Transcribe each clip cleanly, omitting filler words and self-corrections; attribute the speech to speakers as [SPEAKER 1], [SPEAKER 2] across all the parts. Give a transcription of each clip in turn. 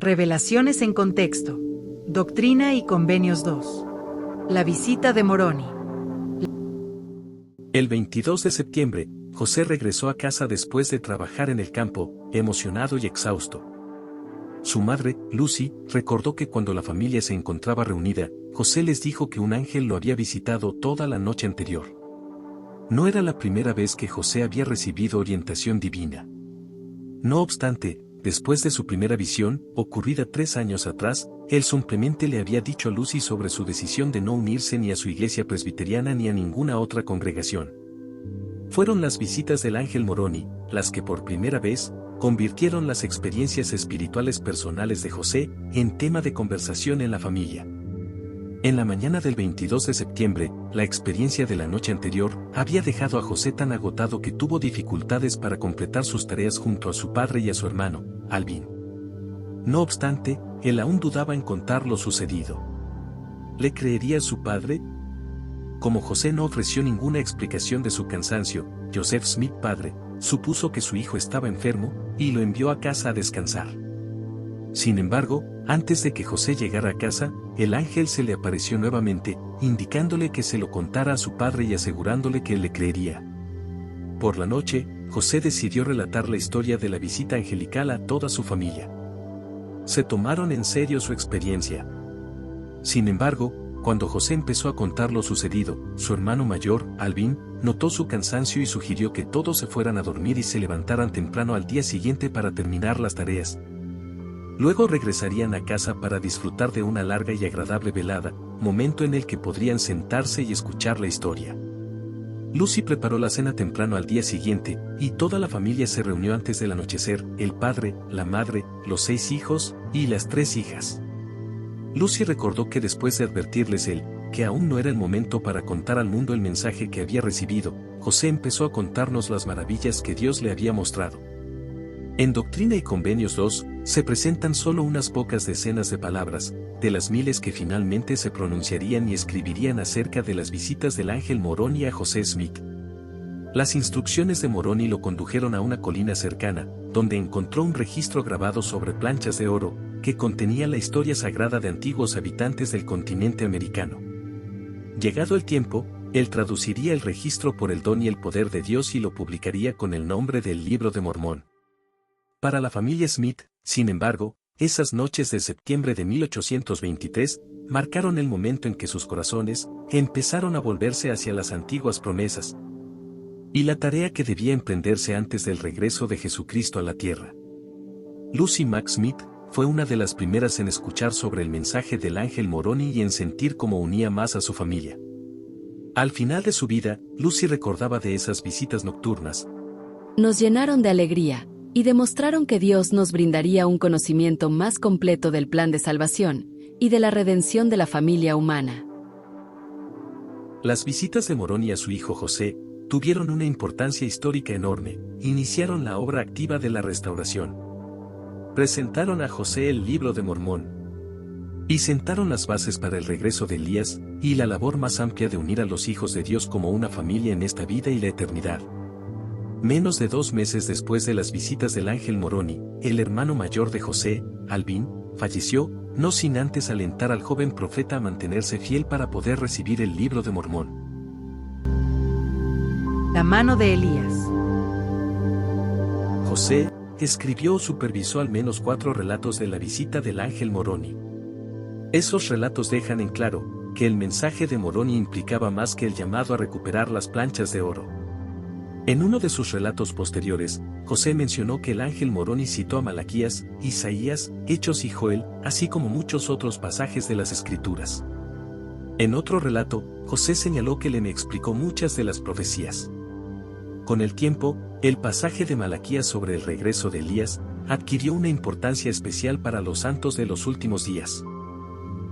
[SPEAKER 1] Revelaciones en contexto. Doctrina y Convenios 2. La visita de Moroni.
[SPEAKER 2] El 22 de septiembre, José regresó a casa después de trabajar en el campo, emocionado y exhausto. Su madre, Lucy, recordó que cuando la familia se encontraba reunida, José les dijo que un ángel lo había visitado toda la noche anterior. No era la primera vez que José había recibido orientación divina. No obstante, después de su primera visión, ocurrida 3 años atrás, él simplemente le había dicho a Lucy sobre su decisión de no unirse ni a su iglesia presbiteriana ni a ninguna otra congregación. Fueron las visitas del ángel Moroni, las que por primera vez, convirtieron las experiencias espirituales personales de José en tema de conversación en la familia. En la mañana del 22 de septiembre, la experiencia de la noche anterior había dejado a José tan agotado que tuvo dificultades para completar sus tareas junto a su padre y a su hermano, Alvin. No obstante, él aún dudaba en contar lo sucedido. ¿Le creería a su padre? Como José no ofreció ninguna explicación de su cansancio, Joseph Smith padre, supuso que su hijo estaba enfermo, y lo envió a casa a descansar. Sin embargo, antes de que José llegara a casa, el ángel se le apareció nuevamente, indicándole que se lo contara a su padre y asegurándole que él le creería. Por la noche, José decidió relatar la historia de la visita angelical a toda su familia. Se tomaron en serio su experiencia. Sin embargo, cuando José empezó a contar lo sucedido, su hermano mayor, Alvin, notó su cansancio y sugirió que todos se fueran a dormir y se levantaran temprano al día siguiente para terminar las tareas. Luego regresarían a casa para disfrutar de una larga y agradable velada, momento en el que podrían sentarse y escuchar la historia. Lucy preparó la cena temprano al día siguiente, y toda la familia se reunió antes del anochecer, el padre, la madre, los 6 hijos, y las 3 hijas. Lucy recordó que después de advertirles que aún no era el momento para contar al mundo el mensaje que había recibido, José empezó a contarnos las maravillas que Dios le había mostrado. En Doctrina y Convenios 2, se presentan solo unas pocas decenas de palabras, de las miles que finalmente se pronunciarían y escribirían acerca de las visitas del ángel Moroni a José Smith. Las instrucciones de Moroni lo condujeron a una colina cercana, donde encontró un registro grabado sobre planchas de oro, que contenía la historia sagrada de antiguos habitantes del continente americano. Llegado el tiempo, él traduciría el registro por el don y el poder de Dios y lo publicaría con el nombre del Libro de Mormón. Para la familia Smith, sin embargo, esas noches de septiembre de 1823 marcaron el momento en que sus corazones empezaron a volverse hacia las antiguas promesas y la tarea que debía emprenderse antes del regreso de Jesucristo a la tierra. Lucy Mack Smith fue una de las primeras en escuchar sobre el mensaje del ángel Moroni y en sentir cómo unía más a su familia. Al final de su vida, Lucy recordaba de esas visitas nocturnas.
[SPEAKER 3] Nos llenaron de alegría y demostraron que Dios nos brindaría un conocimiento más completo del plan de salvación y de la redención de la familia humana.
[SPEAKER 2] Las visitas de Moroni a su hijo José tuvieron una importancia histórica enorme, iniciaron la obra activa de la restauración. Presentaron a José el Libro de Mormón y sentaron las bases para el regreso de Elías y la labor más amplia de unir a los hijos de Dios como una familia en esta vida y la eternidad. Menos de 2 meses después de las visitas del ángel Moroni, el hermano mayor de José, Alvin, falleció, no sin antes alentar al joven profeta a mantenerse fiel para poder recibir el Libro de Mormón.
[SPEAKER 1] La mano de Elías.
[SPEAKER 2] José escribió o supervisó al menos 4 relatos de la visita del ángel Moroni. Esos relatos dejan en claro que el mensaje de Moroni implicaba más que el llamado a recuperar las planchas de oro. En uno de sus relatos posteriores, José mencionó que el ángel Moroni citó a Malaquías, Isaías, Hechos y Joel, así como muchos otros pasajes de las Escrituras. En otro relato, José señaló que le explicó muchas de las profecías. Con el tiempo, el pasaje de Malaquías sobre el regreso de Elías adquirió una importancia especial para los santos de los últimos días.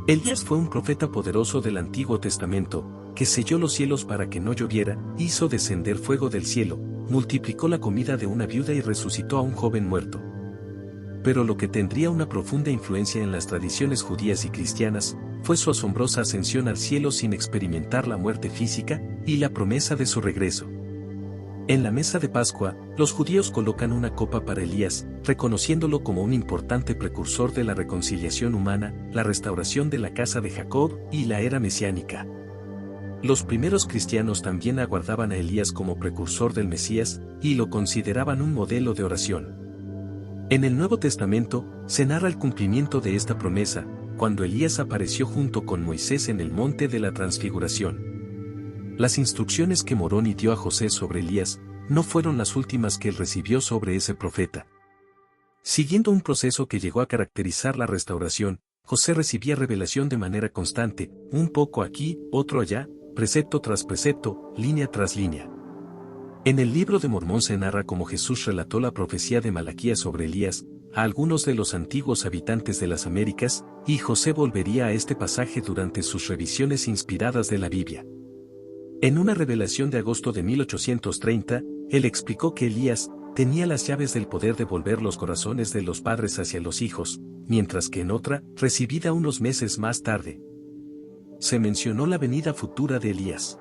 [SPEAKER 2] Elías fue un profeta poderoso del Antiguo Testamento, que selló los cielos para que no lloviera, hizo descender fuego del cielo, multiplicó la comida de una viuda y resucitó a un joven muerto. Pero lo que tendría una profunda influencia en las tradiciones judías y cristianas, fue su asombrosa ascensión al cielo sin experimentar la muerte física, y la promesa de su regreso. En la mesa de Pascua, los judíos colocan una copa para Elías, reconociéndolo como un importante precursor de la reconciliación humana, la restauración de la casa de Jacob y la era mesiánica. Los primeros cristianos también aguardaban a Elías como precursor del Mesías, y lo consideraban un modelo de oración. En el Nuevo Testamento, se narra el cumplimiento de esta promesa, cuando Elías apareció junto con Moisés en el monte de la Transfiguración. Las instrucciones que Moroni dio a José sobre Elías, no fueron las últimas que él recibió sobre ese profeta. Siguiendo un proceso que llegó a caracterizar la restauración, José recibía revelación de manera constante, un poco aquí, otro allá, precepto tras precepto, línea tras línea. En el libro de Mormón se narra cómo Jesús relató la profecía de Malaquías sobre Elías a algunos de los antiguos habitantes de las Américas, y José volvería a este pasaje durante sus revisiones inspiradas de la Biblia. En una revelación de agosto de 1830, él explicó que Elías tenía las llaves del poder de volver los corazones de los padres hacia los hijos, mientras que en otra, recibida unos meses más tarde, se mencionó la venida futura de Elías.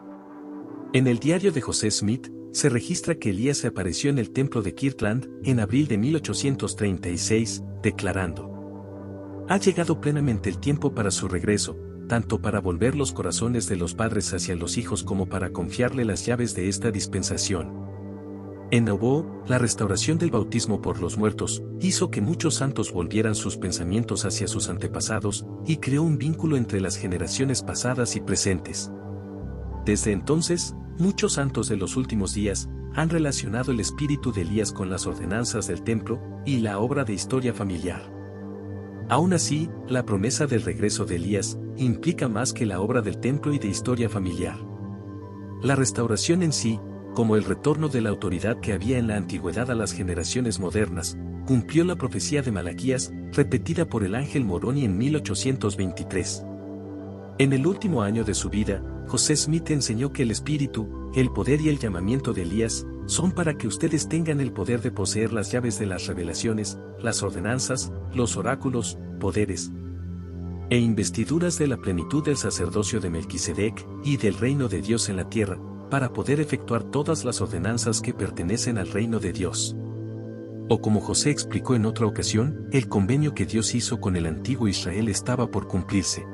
[SPEAKER 2] En el diario de José Smith, se registra que Elías se apareció en el templo de Kirtland en abril de 1836, declarando: "Ha llegado plenamente el tiempo para su regreso, tanto para volver los corazones de los padres hacia los hijos como para confiarle las llaves de esta dispensación". En Nauvoo, la restauración del bautismo por los muertos hizo que muchos santos volvieran sus pensamientos hacia sus antepasados, y creó un vínculo entre las generaciones pasadas y presentes. Desde entonces, muchos santos de los últimos días han relacionado el espíritu de Elías con las ordenanzas del templo y la obra de historia familiar. Aún así, la promesa del regreso de Elías implica más que la obra del templo y de historia familiar. La restauración en sí, como el retorno de la autoridad que había en la antigüedad a las generaciones modernas, cumplió la profecía de Malaquías, repetida por el ángel Moroni en 1823. En el último año de su vida, José Smith enseñó que el espíritu, el poder y el llamamiento de Elías son para que ustedes tengan el poder de poseer las llaves de las revelaciones, las ordenanzas, los oráculos, poderes e investiduras de la plenitud del sacerdocio de Melquisedec y del reino de Dios en la tierra, para poder efectuar todas las ordenanzas que pertenecen al reino de Dios. O como José explicó en otra ocasión, el convenio que Dios hizo con el antiguo Israel estaba por cumplirse.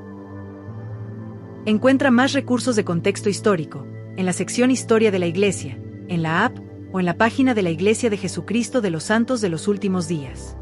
[SPEAKER 1] Encuentra más recursos de contexto histórico en la sección Historia de la Iglesia, en la app o en la página de la Iglesia de Jesucristo de los Santos de los Últimos Días.